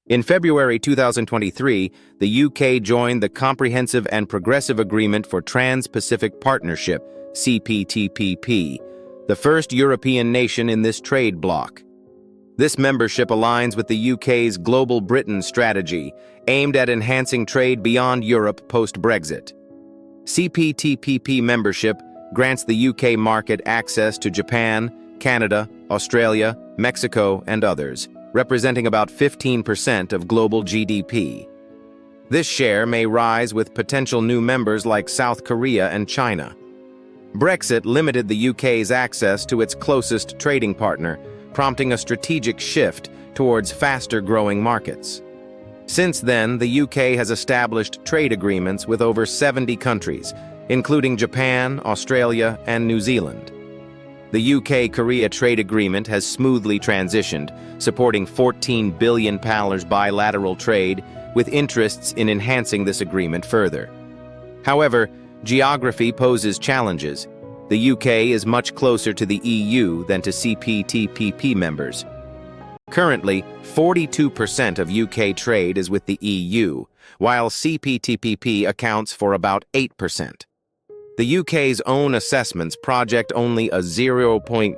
In February 2023, the UK joined the Comprehensive and Progressive Agreement for Trans-Pacific Partnership, CPTPP, the first European nation in this trade bloc. This membership aligns with the UK's Global Britain strategy, aimed at enhancing trade beyond Europe post-Brexit. CPTPP membership grants the UK market access to Japan, Canada, Australia, Mexico, and others, representing about 15% of global GDP. This share may rise with potential new members like South Korea and China. Brexit limited the UK's access to its closest trading partner, prompting a strategic shift towards faster-growing markets. Since then, the UK has established trade agreements with over 70 countries, including Japan, Australia, and New Zealand. The UK-Korea trade agreement has smoothly transitioned, supporting £14 billion bilateral trade, with interests in enhancing this agreement further. However, geography poses challenges. The UK is much closer to the EU than to CPTPP members. Currently, 42% of UK trade is with the EU, while CPTPP accounts for about 8%. The UK's own assessments project only a 0.08%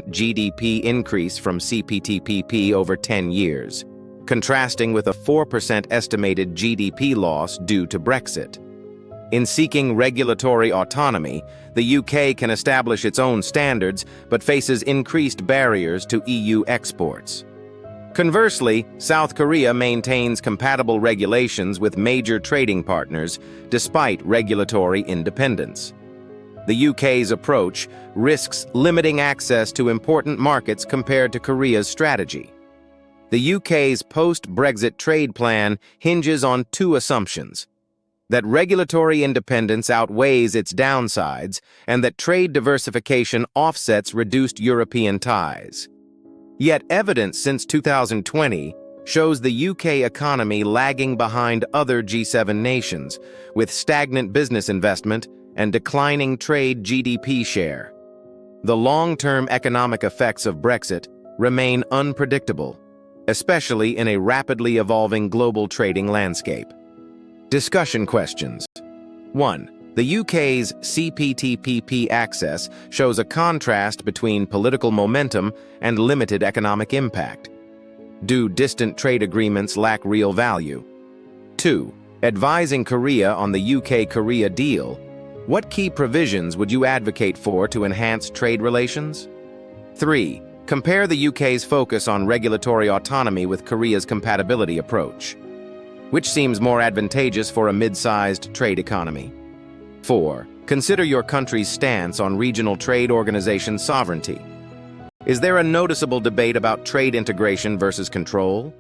GDP increase from CPTPP over 10 years, contrasting with a 4% estimated GDP loss due to Brexit. In seeking regulatory autonomy, the UK can establish its own standards but faces increased barriers to EU exports. Conversely, South Korea maintains compatible regulations with major trading partners despite regulatory independence. The UK's approach risks limiting access to important markets compared to Korea's strategy. The UK's post-Brexit trade plan hinges on two assumptions: that regulatory independence outweighs its downsides, and that trade diversification offsets reduced European ties. Yet evidence since 2020 shows the UK economy lagging behind other G7 nations, with stagnant business investment and declining trade GDP share. The long-term economic effects of Brexit remain unpredictable, especially in a rapidly evolving global trading landscape. Discussion questions. 1. The UK's CPTPP access shows a contrast between political momentum and limited economic impact. Do distant trade agreements lack real value? 2. Advising Korea on the UK-Korea deal, what key provisions would you advocate for to enhance trade relations? 3. Compare the UK's focus on regulatory autonomy with Korea's compatibility approach. Which seems more advantageous for a mid-sized trade economy? 4. Consider your country's stance on regional trade organization sovereignty. Is there a noticeable debate about trade integration versus control?